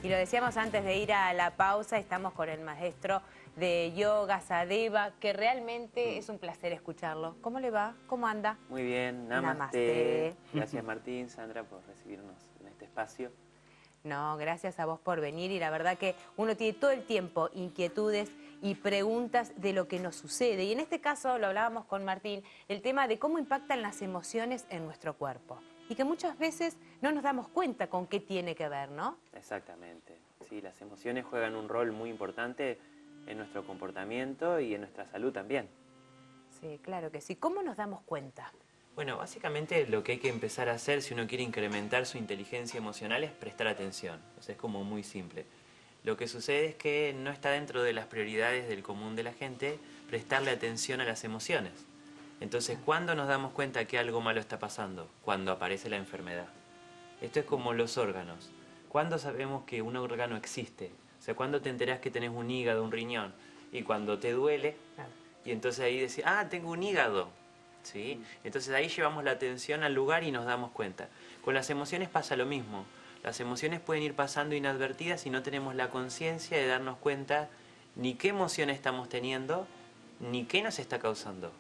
Y lo decíamos antes de ir a la pausa, estamos con el maestro de yoga, Sadeva, que realmente es un placer escucharlo. ¿Cómo le va? ¿Cómo anda? Muy bien, namaste. Gracias Martín, Sandra, por recibirnos en este espacio. No, gracias a vos por venir y la verdad que uno tiene todo el tiempo inquietudes y preguntas de lo que nos sucede. Y en este caso, lo hablábamos con Martín, el tema de cómo impactan las emociones en nuestro cuerpo. Y que muchas veces no nos damos cuenta con qué tiene que ver, ¿no? Exactamente. Sí, las emociones juegan un rol muy importante en nuestro comportamiento y en nuestra salud también. Sí, claro que sí. ¿Cómo nos damos cuenta? Bueno, básicamente lo que hay que empezar a hacer si uno quiere incrementar su inteligencia emocional es prestar atención. O sea, es como muy simple. Lo que sucede es que no está dentro de las prioridades del común de la gente prestarle atención a las emociones. Entonces, ¿cuándo nos damos cuenta que algo malo está pasando? Cuando aparece la enfermedad. Esto es como los órganos. ¿Cuándo sabemos que un órgano existe? O sea, ¿cuándo te enterás que tenés un hígado, un riñón? Y cuando te duele, y entonces ahí decís, ah, tengo un hígado. ¿Sí? Entonces ahí llevamos la atención al lugar y nos damos cuenta. Con las emociones pasa lo mismo. Las emociones pueden ir pasando inadvertidas y no tenemos la conciencia de darnos cuenta ni qué emoción estamos teniendo, ni qué nos está causando.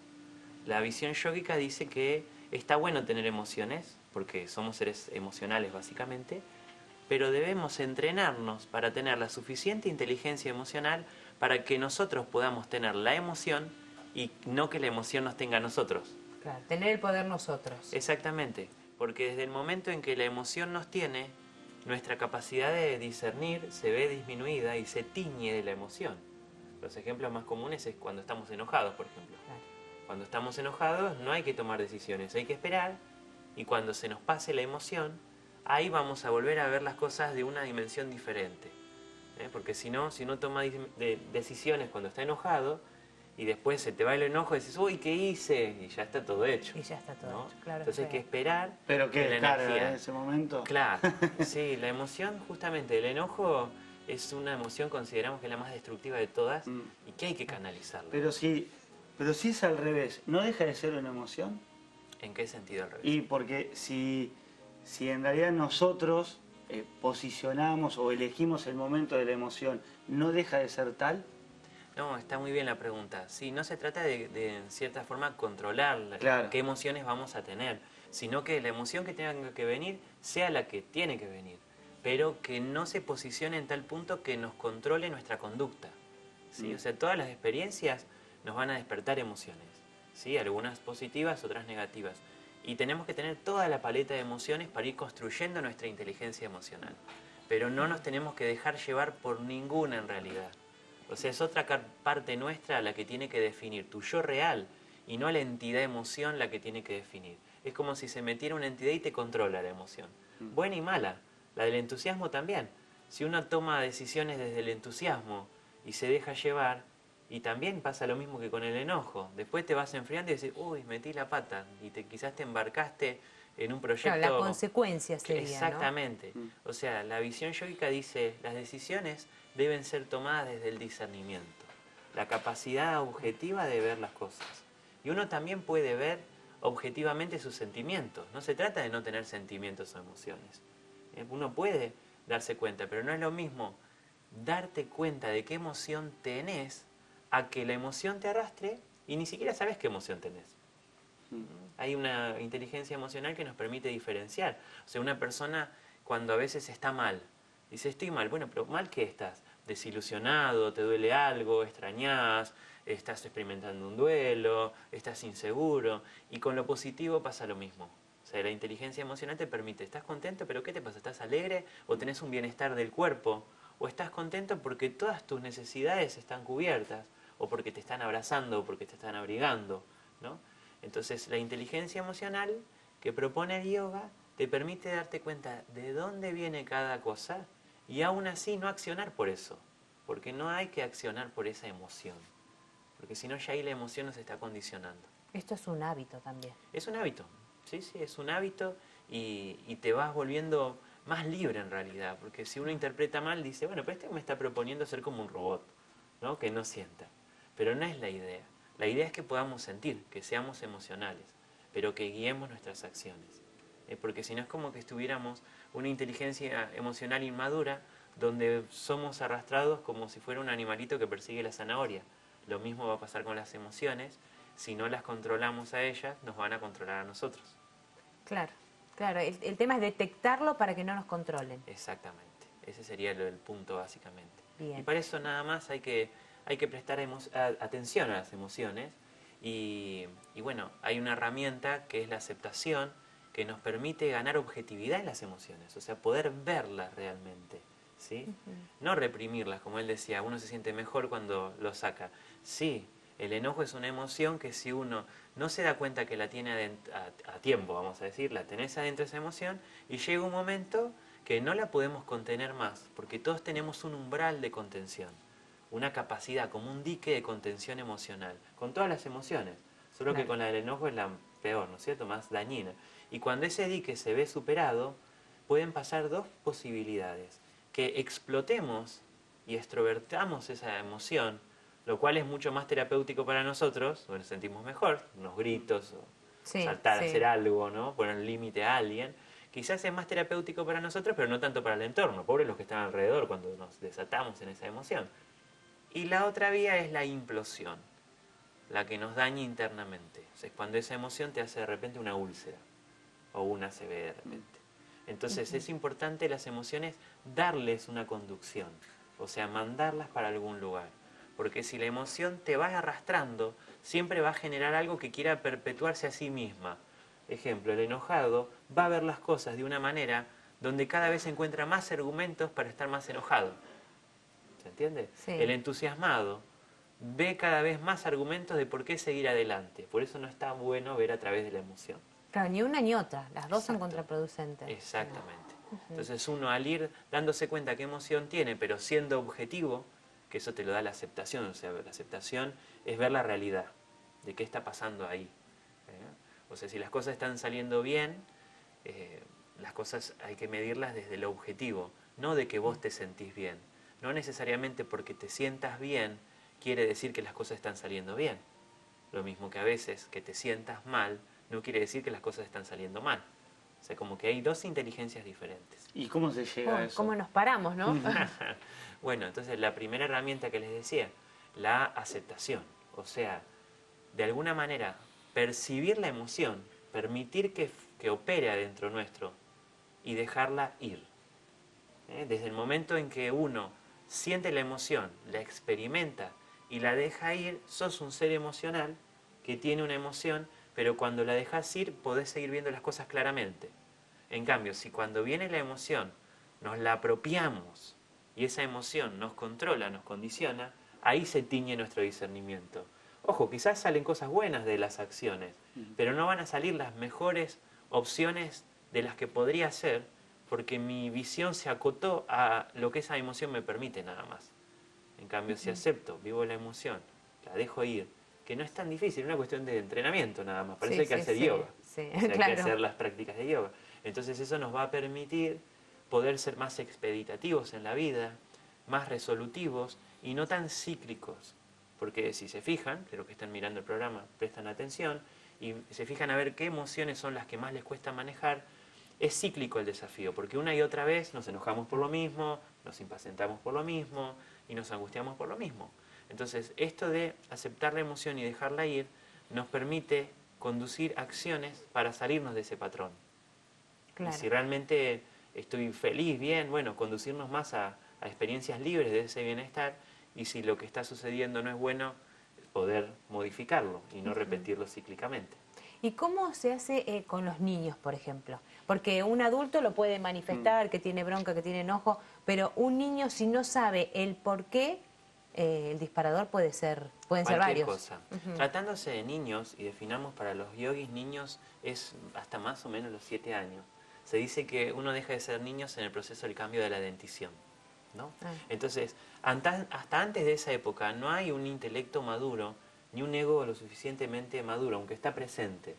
La visión yógica dice que está bueno tener emociones, porque somos seres emocionales básicamente, pero debemos entrenarnos para tener la suficiente inteligencia emocional para que nosotros podamos tener la emoción y no que la emoción nos tenga a nosotros. Claro, tener el poder nosotros. Exactamente, porque desde el momento en que la emoción nos tiene, nuestra capacidad de discernir se ve disminuida y se tiñe de la emoción. Los ejemplos más comunes es cuando estamos enojados, por ejemplo. Claro. Cuando estamos enojados no hay que tomar decisiones, hay que esperar, y cuando se nos pase la emoción, ahí vamos a volver a ver las cosas de una dimensión diferente. Porque si no tomas decisiones cuando está enojado, y después se te va el enojo y dices, uy, ¿qué hice? Y ya está todo hecho. Y ya está todo ¿no? hecho, claro. Entonces hay que esperar. ¿Pero qué la carga energía. en ese momento? Claro, sí, la emoción, justamente, el enojo es una emoción, consideramos que es la más destructiva de todas y que hay que canalizarla. Pero si es al revés, ¿no deja de ser una emoción? ¿En qué sentido al revés? Y porque si en realidad nosotros posicionamos o elegimos el momento de la emoción, ¿no deja de ser tal? No, está muy bien la pregunta. Sí, no se trata de en cierta forma, controlar Claro. qué emociones vamos a tener, sino que la emoción que tenga que venir sea la que tiene que venir, pero que no se posicione en tal punto que nos controle nuestra conducta. ¿Sí? O sea, todas las experiencias nos van a despertar emociones, ¿sí? Algunas positivas, otras negativas. Y tenemos que tener toda la paleta de emociones para ir construyendo nuestra inteligencia emocional. Pero no nos tenemos que dejar llevar por ninguna en realidad. O sea, es otra parte nuestra la que tiene que definir tu yo real y no la entidad emoción la que tiene que definir. Es como si se metiera una entidad y te controla la emoción. Buena y mala. La del entusiasmo también. Si uno toma decisiones desde el entusiasmo y se deja llevar, y también pasa lo mismo que con el enojo. Después te vas enfriando y dices, uy, metí la pata, y quizás te embarcaste en un proyecto... Claro, la consecuencia sería, Exactamente. ¿no? O sea, la visión yógica dice, las decisiones deben ser tomadas desde el discernimiento, la capacidad objetiva de ver las cosas. Y uno también puede ver objetivamente sus sentimientos. No se trata de no tener sentimientos o emociones. Uno puede darse cuenta, pero no es lo mismo darte cuenta de qué emoción tenés a que la emoción te arrastre y ni siquiera sabes qué emoción tenés. Hay una inteligencia emocional que nos permite diferenciar. O sea, una persona cuando a veces está mal, dice, estoy mal. Bueno, pero ¿mal qué estás? Desilusionado, te duele algo, extrañás, estás experimentando un duelo, estás inseguro. Y con lo positivo pasa lo mismo. O sea, la inteligencia emocional te permite, ¿estás contento? ¿Pero qué te pasa? ¿Estás alegre? ¿O tenés un bienestar del cuerpo? ¿O estás contento porque todas tus necesidades están cubiertas? ¿O porque te están abrazando? ¿O porque te están abrigando? ¿No? Entonces, la inteligencia emocional que propone el yoga te permite darte cuenta de dónde viene cada cosa y aún así no accionar por eso, porque no hay que accionar por esa emoción, porque si no ya ahí la emoción nos está condicionando. Esto es un hábito también. Es un hábito, sí, es un hábito y te vas volviendo más libre en realidad, porque si uno interpreta mal dice, bueno, pero este me está proponiendo ser como un robot, ¿no? Que no sienta, pero no es la idea. La idea es que podamos sentir, que seamos emocionales, pero que guiemos nuestras acciones. Porque si no es como que estuviéramos una inteligencia emocional inmadura, donde somos arrastrados como si fuera un animalito que persigue la zanahoria. Lo mismo va a pasar con las emociones. Si no las controlamos a ellas, nos van a controlar a nosotros. Claro, claro. El tema es detectarlo para que no nos controlen. Exactamente. Ese sería el punto básicamente. Bien. Y para eso nada más hay que prestar atención a las emociones. Y bueno, hay una herramienta que es la aceptación, que nos permite ganar objetividad en las emociones, o sea, poder verlas realmente, ¿sí? No reprimirlas, como él decía, uno se siente mejor cuando lo saca. Sí, el enojo es una emoción que si uno no se da cuenta que la tiene a tiempo, vamos a decir, la tenés adentro esa emoción, y llega un momento que no la podemos contener más, porque todos tenemos un umbral de contención, una capacidad, como un dique de contención emocional, con todas las emociones, solo que con la del enojo es la peor, ¿no es cierto?, más dañina. Y cuando ese dique se ve superado, pueden pasar dos posibilidades, que explotemos y extrovertamos esa emoción, lo cual es mucho más terapéutico para nosotros, nos sentimos mejor, unos gritos, o saltar a hacer algo, ¿no?, poner límite a alguien. Quizás es más terapéutico para nosotros, pero no tanto para el entorno, pobres los que están alrededor cuando nos desatamos en esa emoción. Y la otra vía es la implosión, la que nos daña internamente. O sea, es cuando esa emoción te hace de repente una úlcera o una ACV de repente. Entonces es importante las emociones darles una conducción, o sea, mandarlas para algún lugar. Porque si la emoción te va arrastrando, siempre va a generar algo que quiera perpetuarse a sí misma. Ejemplo, el enojado va a ver las cosas de una manera donde cada vez encuentra más argumentos para estar más enojado. ¿Se entiende? Sí. El entusiasmado ve cada vez más argumentos de por qué seguir adelante. Por eso no está bueno ver a través de la emoción. Claro, ni una ni otra, las dos son contraproducentes. Exactamente. Entonces uno al ir dándose cuenta qué emoción tiene, pero siendo objetivo, que eso te lo da la aceptación, o sea, la aceptación es ver la realidad, de qué está pasando ahí. O sea, si las cosas están saliendo bien, las cosas hay que medirlas desde lo objetivo, no de que vos te sentís bien. No necesariamente porque te sientas bien quiere decir que las cosas están saliendo bien. Lo mismo que a veces que te sientas mal no quiere decir que las cosas están saliendo mal. O sea, como que hay dos inteligencias diferentes. ¿Y cómo se llega a eso? ¿Cómo nos paramos, no? Bueno, entonces la primera herramienta que les decía, la aceptación. O sea, de alguna manera, percibir la emoción, permitir que opere adentro nuestro y dejarla ir. Desde el momento en que uno siente la emoción, la experimenta y la deja ir, sos un ser emocional que tiene una emoción, pero cuando la dejas ir podés seguir viendo las cosas claramente. En cambio, si cuando viene la emoción nos la apropiamos y esa emoción nos controla, nos condiciona, ahí se tiñe nuestro discernimiento. Ojo, quizás salen cosas buenas de las acciones, pero no van a salir las mejores opciones de las que podría ser, porque mi visión se acotó a lo que esa emoción me permite nada más. En cambio, si acepto, vivo la emoción, la dejo ir, que no es tan difícil, es una cuestión de entrenamiento nada más, para eso hay que hacer yoga, o sea, hay que hacer las prácticas de yoga. Entonces eso nos va a permitir poder ser más expeditativos en la vida, más resolutivos y no tan cíclicos. Porque si se fijan, creo que están mirando el programa, prestan atención y se fijan a ver qué emociones son las que más les cuesta manejar, es cíclico el desafío, porque una y otra vez nos enojamos por lo mismo, nos impacientamos por lo mismo y nos angustiamos por lo mismo. Entonces, esto de aceptar la emoción y dejarla ir nos permite conducir acciones para salirnos de ese patrón. Claro. Y si realmente estoy feliz, bien, bueno, conducirnos más a experiencias libres de ese bienestar, y si lo que está sucediendo no es bueno, poder modificarlo y no repetirlo cíclicamente. ¿Y cómo se hace con los niños, por ejemplo? Porque un adulto lo puede manifestar, que tiene bronca, que tiene enojo, pero un niño si no sabe el por qué, el disparador pueden ser varios. Cosa. Tratándose de niños, y definamos para los yogis, niños es hasta más o menos los 7 años. Se dice que uno deja de ser niños en el proceso del cambio de la dentición, ¿no? Entonces, hasta antes de esa época no hay un intelecto maduro, ni un ego lo suficientemente maduro, aunque está presente.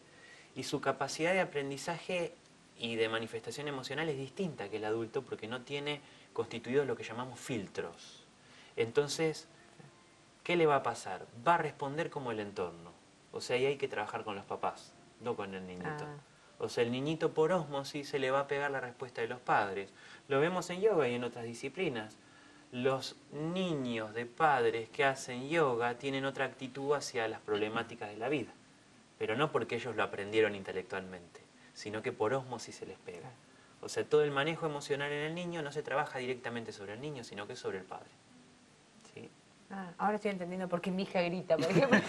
Y su capacidad de aprendizaje y de manifestación emocional es distinta que el adulto porque no tiene constituidos lo que llamamos filtros. Entonces, ¿qué le va a pasar? Va a responder como el entorno. O sea, ahí hay que trabajar con los papás, no con el niñito. O sea, el niñito por ósmosis se le va a pegar la respuesta de los padres. Lo vemos en yoga y en otras disciplinas. Los niños de padres que hacen yoga tienen otra actitud hacia las problemáticas de la vida, pero no porque ellos lo aprendieron intelectualmente, sino que por ósmosis se les pega. O sea, todo el manejo emocional en el niño no se trabaja directamente sobre el niño, sino que sobre el padre. ¿Sí? Ahora estoy entendiendo por qué mi hija grita, por ejemplo.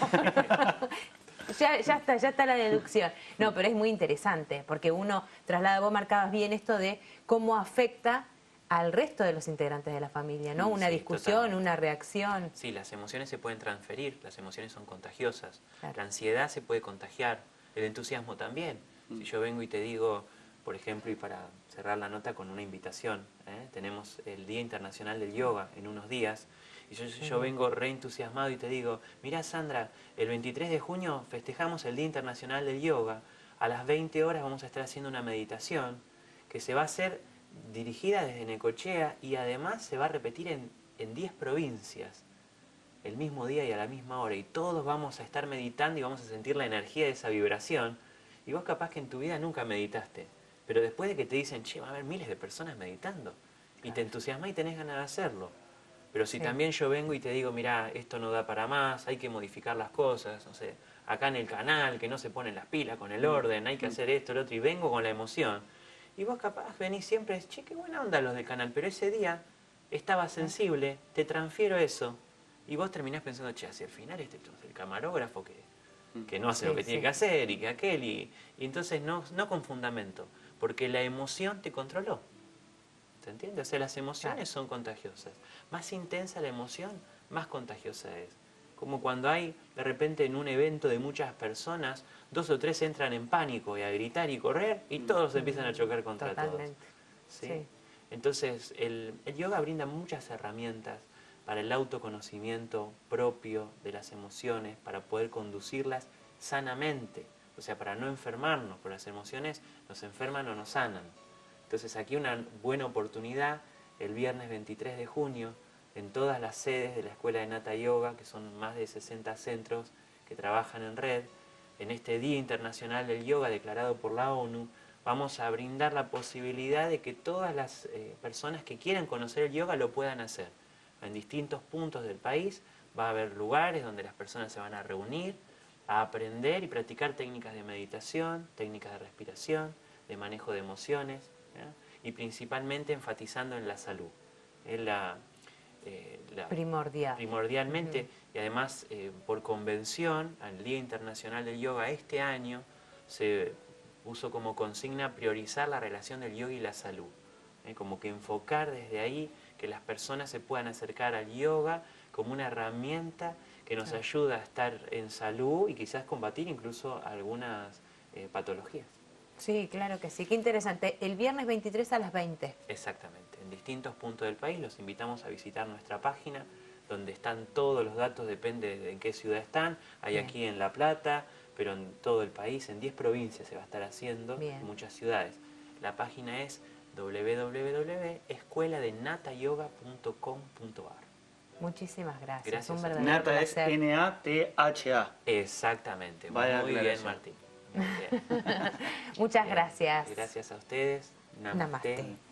Ya está la deducción. No, pero es muy interesante, porque uno traslada, vos marcabas bien esto de cómo afecta al resto de los integrantes de la familia, ¿no? Una Sí, discusión, totalmente. una reacción. Sí, las emociones se pueden transferir, las emociones son contagiosas. Claro. La ansiedad se puede contagiar, el entusiasmo también. Si yo vengo y te digo, por ejemplo, y para cerrar la nota con una invitación, tenemos el Día Internacional del Yoga en unos días, y yo vengo reentusiasmado y te digo, mirá Sandra, el 23 de junio festejamos el Día Internacional del Yoga, a las 20 horas vamos a estar haciendo una meditación que se va a hacer dirigida desde Necochea y además se va a repetir en 10 provincias el mismo día y a la misma hora, y todos vamos a estar meditando y vamos a sentir la energía de esa vibración. Y vos capaz que en tu vida nunca meditaste, pero después de que te dicen, che, va a haber miles de personas meditando, y te entusiasma y tenés ganas de hacerlo. Pero si también yo vengo y te digo, mirá, esto no da para más, hay que modificar las cosas, no sé, acá en el canal que no se ponen las pilas con el orden, hay que hacer esto, lo otro, y vengo con la emoción. Y vos capaz venís siempre, che, qué buena onda los del canal, pero ese día estaba sensible, te transfiero eso, y vos terminás pensando, che, hacia el final el camarógrafo que no hace lo que tiene que hacer, y que aquel, y entonces no con fundamento, porque la emoción te controló. ¿Se entiende? O sea, las emociones son contagiosas. Más intensa la emoción, más contagiosa es. Como cuando hay, de repente, en un evento de muchas personas, 2 o 3 entran en pánico y a gritar y correr, y todos empiezan a chocar contra todos. ¿Sí? Entonces, el yoga brinda muchas herramientas para el autoconocimiento propio de las emociones, para poder conducirlas sanamente. O sea, para no enfermarnos, porque las emociones nos enferman o nos sanan. Entonces aquí una buena oportunidad, el viernes 23 de junio, en todas las sedes de la Escuela de Nata Yoga, que son más de 60 centros que trabajan en red, en este Día Internacional del Yoga declarado por la ONU, vamos a brindar la posibilidad de que todas las personas que quieran conocer el yoga lo puedan hacer. En distintos puntos del país va a haber lugares donde las personas se van a reunir, a aprender y practicar técnicas de meditación, técnicas de respiración, de manejo de emociones, y principalmente enfatizando en la salud. Es primordialmente, y además por convención, al Día Internacional del Yoga este año se puso como consigna priorizar la relación del yoga y la salud. Como que enfocar desde ahí que las personas se puedan acercar al yoga como una herramienta que nos ayuda a estar en salud y quizás combatir incluso algunas patologías. Sí, claro que sí, qué interesante. El viernes 23 a las 20. Exactamente, en distintos puntos del país los invitamos a visitar nuestra página, donde están todos los datos, depende de en qué ciudad están. Hay aquí en La Plata, pero en todo el país, en 10 provincias se va a estar haciendo, en muchas ciudades. La página es www.escueladenatayoga.com.ar. Muchísimas gracias. Gracias. Un verdadero Nata placer. es N-A-T-H-A. Exactamente, Vaya muy bien, aclaración. Martín. Muy bien. Muchas gracias. Gracias a ustedes. Namaste. Namaste.